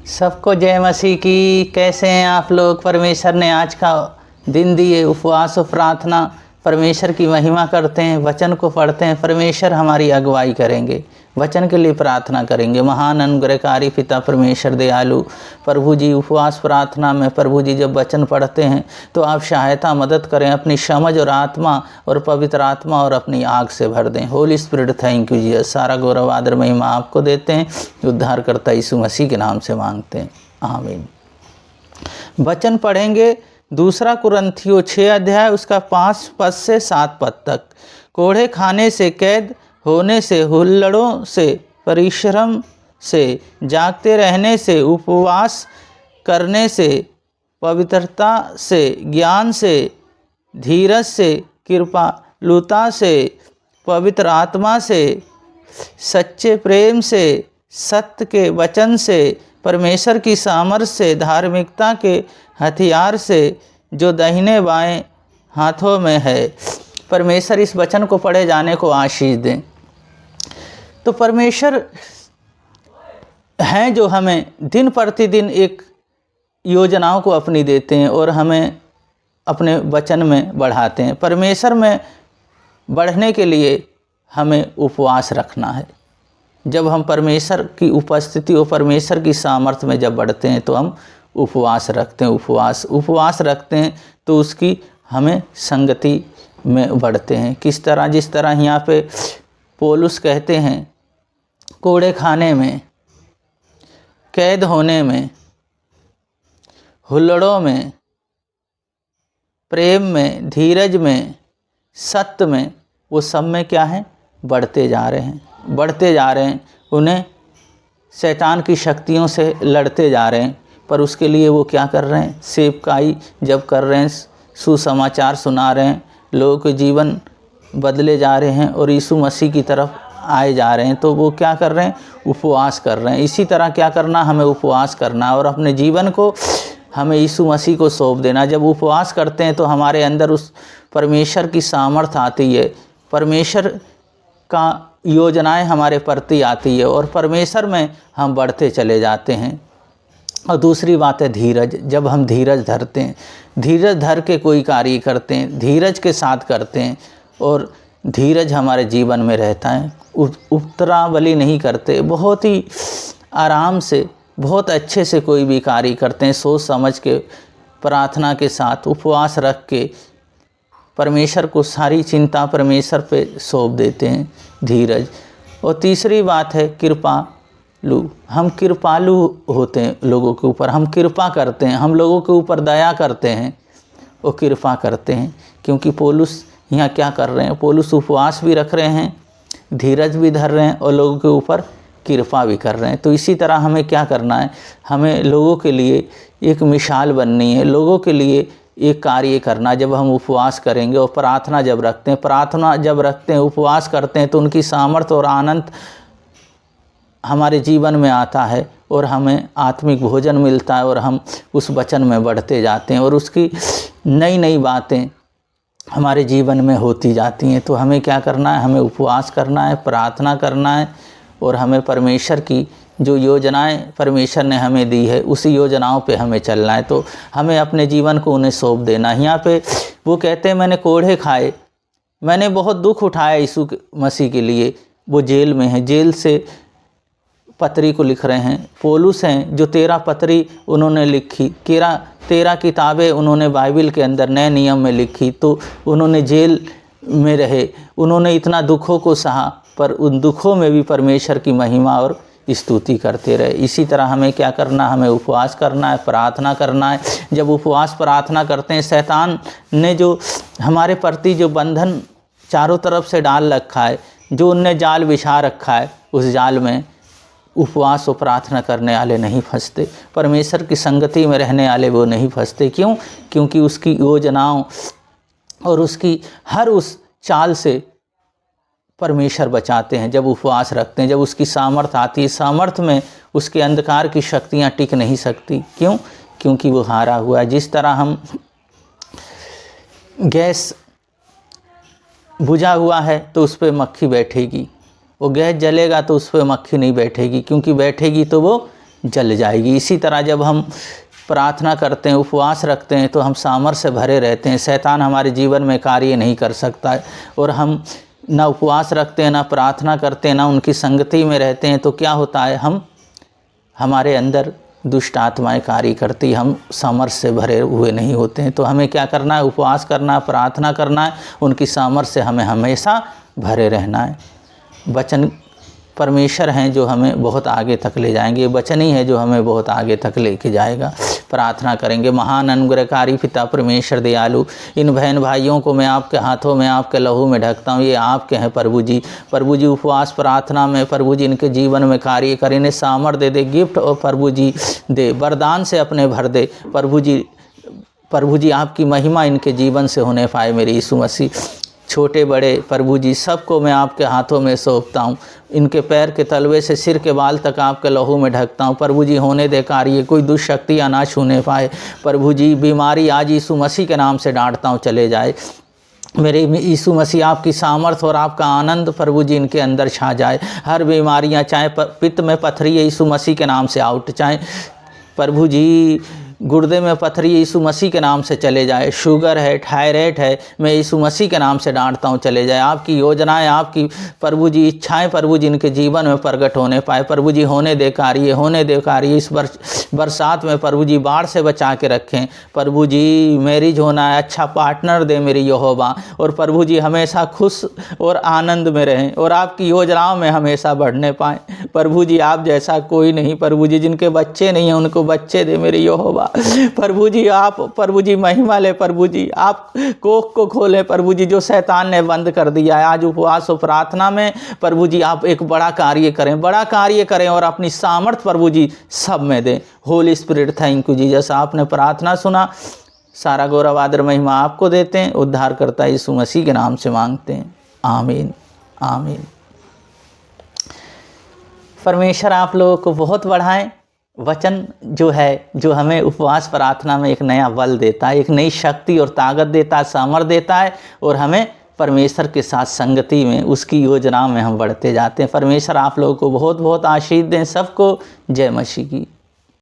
सबको जय मसीह की। कैसे हैं आप लोग? परमेश्वर ने आज का दिन दिए, उपवास और प्रार्थना, परमेश्वर की महिमा करते हैं, वचन को पढ़ते हैं, परमेश्वर हमारी अगुवाई करेंगे, वचन के लिए प्रार्थना करेंगे। महान अनुग्रहकारी पिता परमेश्वर दयालु प्रभु जी, उपवास प्रार्थना में प्रभु जी जब वचन पढ़ते हैं तो आप सहायता मदद करें, अपनी समझ और आत्मा और पवित्र आत्मा और अपनी आग से भर दें। होली स्पिरिट, थैंक यू जी। सारा गौरव आदर महिमा आपको देते हैं, उद्धारकर्ता यीशु मसीह के नाम से मांगते हैं, आमीन। वचन पढ़ेंगे दूसरा कुरिन्थियों 6 अध्याय उसका 5 पद से 7 पद तक। कोढ़े खाने से, कैद होने से, हुल्लड़ों से, परिश्रम से, जागते रहने से, उपवास करने से, पवित्रता से, ज्ञान से, धीरज से, कृपालुता से, पवित्र आत्मा से, सच्चे प्रेम से, सत्य के वचन से, परमेश्वर की सामर्थ से, धार्मिकता के हथियार से जो दाहिने बाएं हाथों में है। परमेश्वर इस वचन को पढ़े जाने को आशीष दें। तो परमेश्वर हैं जो हमें दिन प्रतिदिन एक योजनाओं को अपनी देते हैं और हमें अपने वचन में बढ़ाते हैं। परमेश्वर में बढ़ने के लिए हमें उपवास रखना है। जब हम परमेश्वर की उपस्थिति और परमेश्वर की सामर्थ्य में जब बढ़ते हैं तो हम उपवास रखते हैं। उपवास रखते हैं तो उसकी हमें संगति में बढ़ते हैं। किस तरह? जिस तरह यहाँ पे पौलुस कहते हैं, कोड़े खाने में, कैद होने में, हुल्लड़ों में, प्रेम में, धीरज में, सत्य में, वो सब में क्या है? बढ़ते जा रहे हैं। उन्हें शैतान की शक्तियों से लड़ते जा रहे हैं। पर उसके लिए वो क्या कर रहे हैं? सेवकाई जब कर रहे हैं, सुसमाचार सुना रहे हैं, लोगों के जीवन बदले जा रहे हैं और यीशु मसीह की तरफ आए जा रहे हैं, तो वो क्या कर रहे हैं? उपवास कर रहे हैं। इसी तरह क्या करना? हमें उपवास करना और अपने जीवन को हमें यीशु मसीह को सौंप देना। जब उपवास करते हैं तो हमारे अंदर उस परमेश्वर की सामर्थ्य आती है, परमेश्वर का योजनाएं हमारे प्रति आती है और परमेश्वर में हम बढ़ते चले जाते हैं। और दूसरी बात है धीरज। जब हम धीरज धरते हैं, धीरज धर के कोई कार्य करते हैं, धीरज के साथ करते हैं और धीरज हमारे जीवन में रहता है, उतरावली नहीं करते, बहुत ही आराम से, बहुत अच्छे से कोई भी कार्य करते हैं, सोच समझ के, प्रार्थना के साथ, उपवास रख के परमेश्वर को सारी चिंता परमेश्वर पे सौंप देते हैं, धीरज। और तीसरी बात है कृपालु। हम कृपालु होते हैं लोगों के ऊपर, हम कृपा करते हैं, हम लोगों के ऊपर दया करते हैं और कृपा करते हैं। क्योंकि पौलुस यहाँ क्या कर रहे हैं? पौलुस उपवास भी रख रहे हैं, धीरज भी धर रहे हैं और लोगों के ऊपर कृपा भी कर रहे हैं। तो इसी तरह हमें क्या करना है? हमें लोगों के लिए एक मिसाल बननी है, लोगों के लिए एक कार्य करना। जब हम उपवास करेंगे और प्रार्थना जब रखते हैं, उपवास करते हैं, तो उनकी सामर्थ्य और आनंद हमारे जीवन में आता है और हमें आत्मिक भोजन मिलता है और हम उस वचन में बढ़ते जाते हैं और उसकी नई नई बातें हमारे जीवन में होती जाती हैं। तो हमें क्या करना है? हमें उपवास करना है, प्रार्थना करना है और हमें परमेश्वर की जो योजनाएं परमेश्वर ने हमें दी है उसी योजनाओं पे हमें चलना है। तो हमें अपने जीवन को उन्हें सौंप देना। यहाँ पे वो कहते हैं, मैंने कोढ़े खाए, मैंने बहुत दुख उठाया यीशु मसीह के लिए। वो जेल में है, जेल से पत्री को लिख रहे हैं। पौलुस हैं जो 13 पत्री उन्होंने लिखी, 13 किताबें उन्होंने बाइबल के अंदर नए नियम में लिखी। तो उन्होंने जेल में रहे, उन्होंने इतना दुखों को सहा, पर उन दुखों में भी परमेश्वर की महिमा और स्तुति करते रहे। इसी तरह हमें क्या करना? हमें उपवास करना है, प्रार्थना करना है। जब उपवास प्रार्थना करते हैं, शैतान ने जो हमारे प्रति जो बंधन चारों तरफ से डाल रखा है, जो उनने जाल बिछा रखा है, उस जाल में उपवास और प्रार्थना करने वाले नहीं फंसते, परमेश्वर की संगति में रहने वाले वो नहीं फंसते। क्यों? क्योंकि उसकी योजनाओं और उसकी हर उस चाल से परमेश्वर बचाते हैं। जब उपवास रखते हैं, जब उसकी सामर्थ्य आती है, सामर्थ्य में उसके अंधकार की शक्तियाँ टिक नहीं सकती। क्यों? क्योंकि वो हारा हुआ है। जिस तरह हम गैस बुझा हुआ है तो उस पर मक्खी बैठेगी, वो गैस जलेगा तो उस पर मक्खी नहीं बैठेगी, क्योंकि बैठेगी तो वो जल जाएगी। इसी तरह जब हम प्रार्थना करते हैं, उपवास रखते हैं, तो हम सामर्थ्य से भरे रहते हैं, शैतान हमारे जीवन में कार्य नहीं कर सकता है। और हम ना उपवास रखते हैं, ना प्रार्थना करते हैं, ना उनकी संगति में रहते हैं, तो क्या होता है, हमारे अंदर दुष्ट आत्माएं कार्य करती, हम सामर्थ्य से भरे हुए नहीं होते हैं। तो हमें क्या करना है, उपवास करना है, प्रार्थना करना है, उनकी सामर्थ्य से हमें हमेशा भरे रहना है। वचन परमेश्वर हैं जो हमें बहुत आगे तक ले जाएंगे, वचन ही है जो हमें बहुत आगे तक लेके जाएगा। प्रार्थना करेंगे। महान अनुग्रहकारी पिता परमेश्वर दयालु, इन बहन भाइयों को मैं आपके हाथों में, आपके लहू में ढकता हूँ, ये आपके हैं प्रभु जी। प्रभु जी उपवास प्रार्थना में प्रभु जी इनके जीवन में कार्य कर, इन्हें सामर्थ्य दे दे, गिफ्ट और प्रभु जी दे, वरदान से अपने भर दे प्रभु जी आपकी महिमा इनके जीवन से होने पाए। मेरे यीशु मसीह, छोटे बड़े प्रभु जी सबको मैं आपके हाथों में सौंपता हूँ। इनके पैर के तलवे से सिर के बाल तक आपके लहू में ढकता हूँ। प्रभु जी होने दे कार्य, कोई दुष्शक्तियाँ ना छूने पाए। प्रभु जी बीमारी आज यीशु मसीह के नाम से डांटता हूँ चले जाए। मेरे यीशु मसीह आपकी सामर्थ और आपका आनंद प्रभु जी इनके अंदर छा जाए। हर बीमारियाँ, चाहे पित्त में पथरी है, यीशु मसीह के नाम से आउट, चाहे प्रभु जी गुर्दे में पथरी यीशु मसीह के नाम से चले जाए, शुगर है, थायराइड है, मैं यीशु मसीह के नाम से डांटता हूँ चले जाए। आपकी योजनाएं, आपकी प्रभु जी इच्छाएं प्रभु जी इनके जीवन में प्रकट होने पाए। प्रभु जी होने दे कार्य, होने दे कार्य। इस बरसात में प्रभु जी बाढ़ से बचा के रखें। प्रभु जी मैरिज होना है, अच्छा पार्टनर दे मेरी यहोवा, और प्रभु जी हमेशा खुश और आनंद में रहें और आपकी योजनाओं में हमेशा बढ़ने पाएँ। प्रभु जी आप जैसा कोई नहीं। प्रभु जी जिनके बच्चे नहीं हैं उनको बच्चे दे मेरी यहोवा। प्रभु जी आप प्रभु जी महिमा ले। प्रभु जी आप कोख को खोलें। प्रभु जी जो शैतान ने बंद कर दिया है, आज उपवास और प्रार्थना में प्रभु जी आप एक बड़ा कार्य करें, बड़ा कार्य करें और अपनी सामर्थ प्रभु जी सब में दें। होली स्पिरिट, थैंक यू जी। जैसा आपने प्रार्थना सुना, सारा गौरव आदर महिमा आपको देते हैं। उद्धारकर्ता यीशु मसीह के नाम से मांगते हैं, आमीन आमीन। परमेश्वर आप लोगों को बहुत बढ़ाएं। वचन जो है, जो हमें उपवास प्रार्थना में एक नया बल देता है, एक नई शक्ति और ताकत देता है, सामर्थ्य देता है, और हमें परमेश्वर के साथ संगति में, उसकी योजना में हम बढ़ते जाते हैं। परमेश्वर आप लोगों को बहुत बहुत आशीष दें। सबको जय मसीह की।